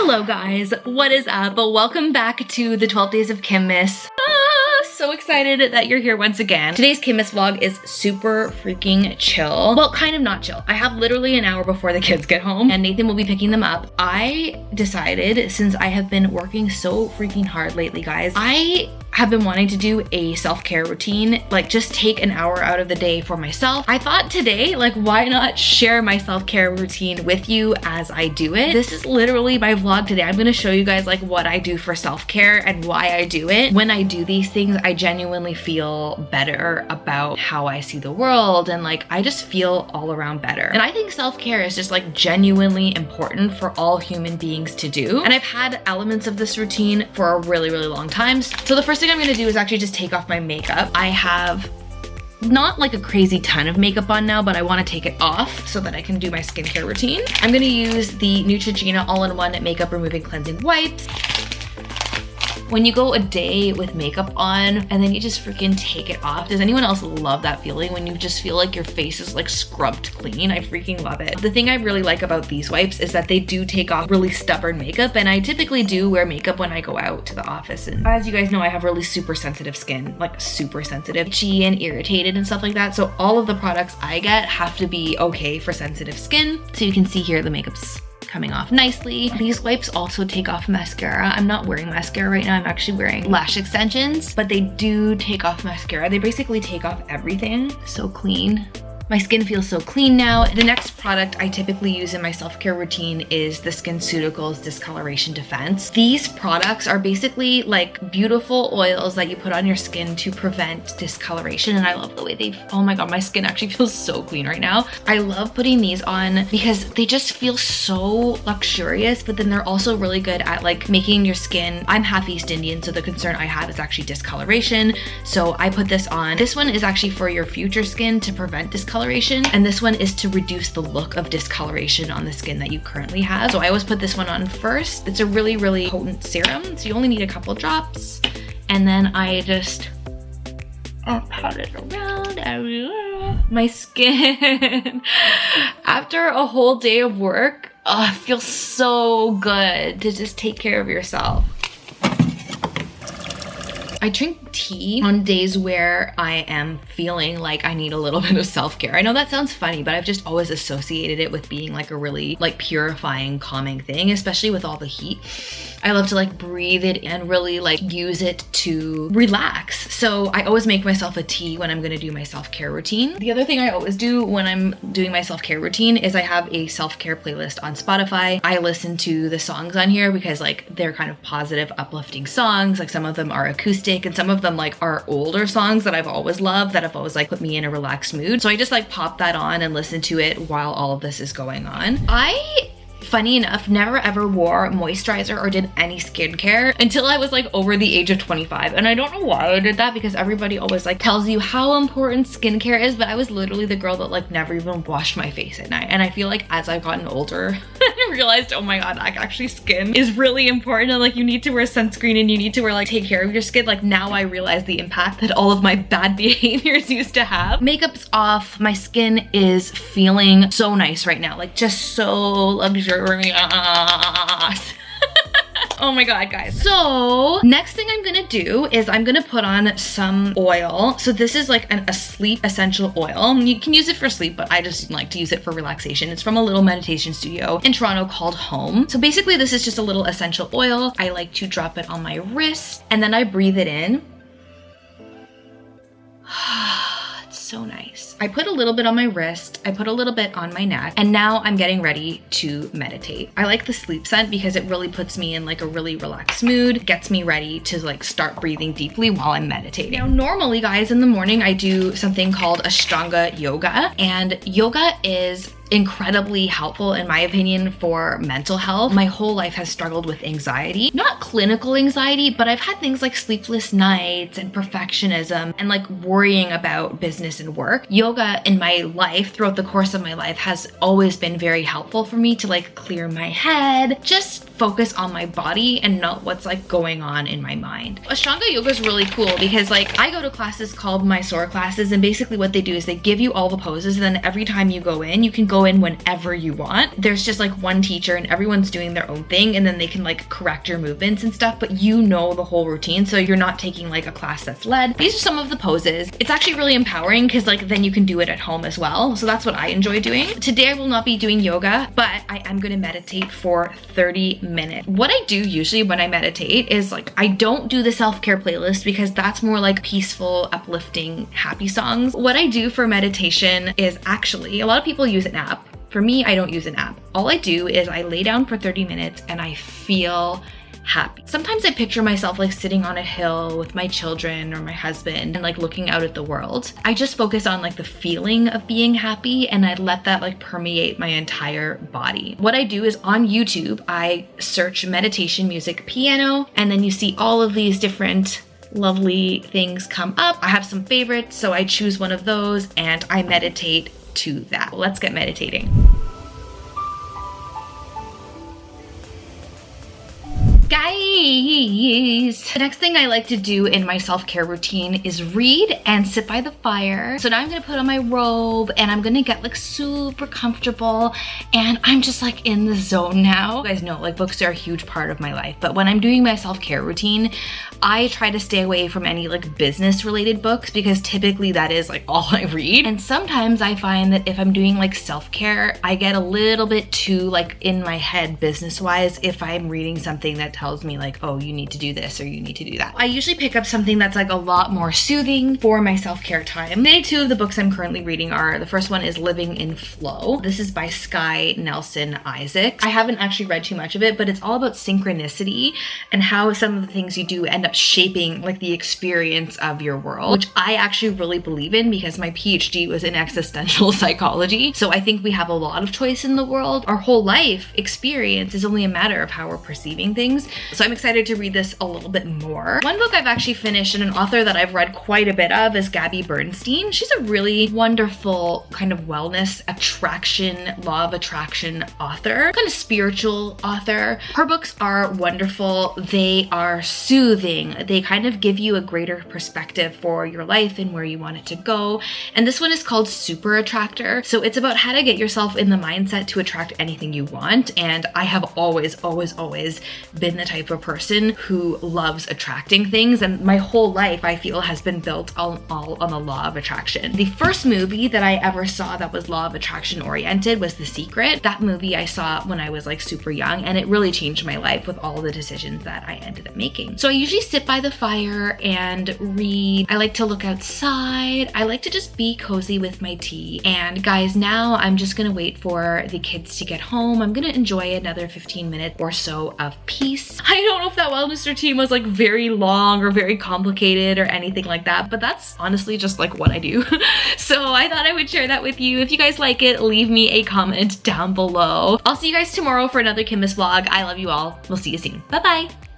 Hello guys, what is up? Welcome back to the 12 Days of KimMas. So excited that you're here once again. Today's KimMas vlog is super freaking chill. Well, kind of not chill. I have literally an hour before the kids get home and Nathan will be picking them up. I decided, since I have been working so freaking hard lately, guys, I have been wanting to do a self-care routine, like just take an hour out of the day for myself. I thought today, like, why not share my self-care routine with you as I do it? This is literally my vlog today. I'm gonna show you guys like what I do for self-care and why I do it. When I do these things, I genuinely feel better about how I see the world, and like I just feel all around better. And I think self-care is just like genuinely important for all human beings to do. And I've had elements of this routine for a really long time. So the first thing I'm gonna do is actually just take off my makeup. I have not like a crazy ton of makeup on now, but I want to take it off so that I can do my skincare routine. I'm gonna use the NEUTROGENA all-in-one makeup removing cleansing wipes. When you go a day with makeup on and then you just freaking take it off, does anyone else love that feeling when you just feel like your face is like scrubbed clean? I freaking love it. The thing I really like about these wipes is that they do take off really stubborn makeup, and I typically do wear makeup when I go out to the office. And as you guys know, I have really super sensitive skin, like super sensitive, itchy and irritated and stuff like that. So all of the products I get have to be okay for sensitive skin. So you can see here the makeup's coming off nicely. These wipes also take off mascara. I'm not wearing mascara right now. I'm actually wearing lash extensions, but they do take off mascara. They basically take off everything. So clean. My skin feels so clean now. The next product I typically use in my self-care routine is the SkinCeuticals Discoloration Defense. These products are basically like beautiful oils that you put on your skin to prevent discoloration, and I love the way they, oh my god, my skin actually feels so clean right now. I love putting these on because they just feel so luxurious, but then they're also really good at like making your skin, I'm half East Indian, so the concern I have is actually discoloration. So I put this on. This one is actually for your future skin to prevent discoloration, and this one is to reduce the look of discoloration on the skin that you currently have. So I always put this one on first. It's a really potent serum, so you only need a couple drops, and then I just pat it around everywhere. My skin after a whole day of work, it feels so good to just take care of yourself. I drink tea on days where I am feeling like I need a little bit of self-care. I know that sounds funny, but I've just always associated it with being like a really like purifying, calming thing, especially with all the heat. I love to like breathe it and really like use it to relax. So I always make myself a tea when I'm gonna do my self-care routine. The other thing I always do when I'm doing my self-care routine is I have a self-care playlist on Spotify. I listen to the songs on here because like they're kind of positive, uplifting songs. Like some of them are acoustic and some of them like are older songs that I've always loved, that have always like put me in a relaxed mood. So I just like pop that on and listen to it while all of this is going on. Funny enough, never ever wore moisturizer or did any skincare until I was like over the age of 25. And I don't know why I did that, because everybody always like tells you how important skincare is, but I was literally the girl that like never even washed my face at night. And I feel like as I've gotten older, I realized, oh my god, like actually skin is really important, and like you need to wear sunscreen and you need to wear like take care of your skin. Like now I realize the impact that all of my bad behaviors used to have. Makeup's off, my skin is feeling so nice right now, like just so luxurious. Oh my god, guys. So next thing I'm gonna do is I'm gonna put on some oil. So this is like a sleep essential oil. You can use it for sleep, but I just like to use it for relaxation. It's from a little meditation studio in Toronto called Home. So basically this is just a little essential oil. I like to drop it on my wrist and then I breathe it in. So nice. I put a little bit on my wrist, I put a little bit on my neck, and now I'm getting ready to meditate. I like the sleep scent because it really puts me in like a really relaxed mood, gets me ready to like start breathing deeply while I'm meditating. Now, normally guys, in the morning I do something called Ashtanga yoga, and yoga is incredibly helpful in my opinion for mental health. My whole life has struggled with anxiety, not clinical anxiety, but I've had things like sleepless nights and perfectionism and like worrying about business and work. Yoga in my life, throughout the course of my life, has always been very helpful for me to like clear my head, just focus on my body and not what's like going on in my mind. Ashtanga yoga is really cool because like I go to classes called my SOOO classes, and basically what they do is they give you all the poses, and then every time you go in, you can go in whenever you want. There's just like one teacher and everyone's doing their own thing, and then they can like correct your movements and stuff, but you know the whole routine, so you're not taking like a class that's led. These are some of the poses. It's actually really empowering because like then you can do it at home as well. So that's what I enjoy doing. Today I will not be doing yoga, but I am going to meditate for 30 minutes. What I do usually when I meditate is like, I don't do the self-care playlist because that's more like peaceful, uplifting, happy songs. What I do for meditation is actually, a lot of people use an app. For me, I don't use an app. All I do is I lay down for 30 minutes and I feel happy. Sometimes I picture myself like sitting on a hill with my children or my husband and like looking out at the world. I just focus on like the feeling of being happy, and I let that like permeate my entire body. What I do is on YouTube, I search meditation music piano, and then you see all of these different lovely things come up. I have some favorites, so I choose one of those and I meditate to that. Let's get meditating. Guys, the next thing I like to do in my self-care routine is read and sit by the fire. So now I'm gonna put on my robe and I'm gonna get like super comfortable, and I'm just like in the zone now. You guys know like books are a huge part of my life, but when I'm doing my self-care routine, I try to stay away from any like business related books because typically that is like all I read. And sometimes I find that if I'm doing like self-care, I get a little bit too like in my head business wise if I'm reading something that tells me like, oh, you need to do this or you need to do that. I usually pick up something that's like a lot more soothing for my self-care time. Today, two of the books I'm currently reading are, the first one is Living in Flow. This is by Sky Nelson Isaacs. I haven't actually read too much of it, but it's all about synchronicity and how some of the things you do end up shaping like the experience of your world, which I actually really believe in because my PhD was in existential psychology. So I think we have a lot of choice in the world. Our whole life experience is only a matter of how we're perceiving things. So I'm excited to read this a little bit more. One book I've actually finished and an author that I've read quite a bit of is Gabby Bernstein. She's a really wonderful kind of wellness, attraction, law of attraction author, kind of spiritual author. Her books are wonderful. They are soothing. They kind of give you a greater perspective for your life and where you want it to go. And this one is called Super Attractor. So it's about how to get yourself in the mindset to attract anything you want. And I have always been the type of person who loves attracting things, and my whole life I feel has been built all on the law of attraction. The first movie that I ever saw that was law of attraction oriented was The Secret. That movie I saw when I was like super young, and it really changed my life with all the decisions that I ended up making. So I usually sit by the fire and read. I like to look outside. I like to just be cozy with my tea. And guys, now I'm just gonna wait for the kids to get home. I'm gonna enjoy another 15 minutes or so of peace. I don't know if that wellness routine was like very long or very complicated or anything like that, but that's honestly just like what I do. So I thought I would share that with you. If you guys like it, leave me a comment down below. I'll see you guys tomorrow for another KimMas vlog. I love you all. We'll see you soon. Bye-bye.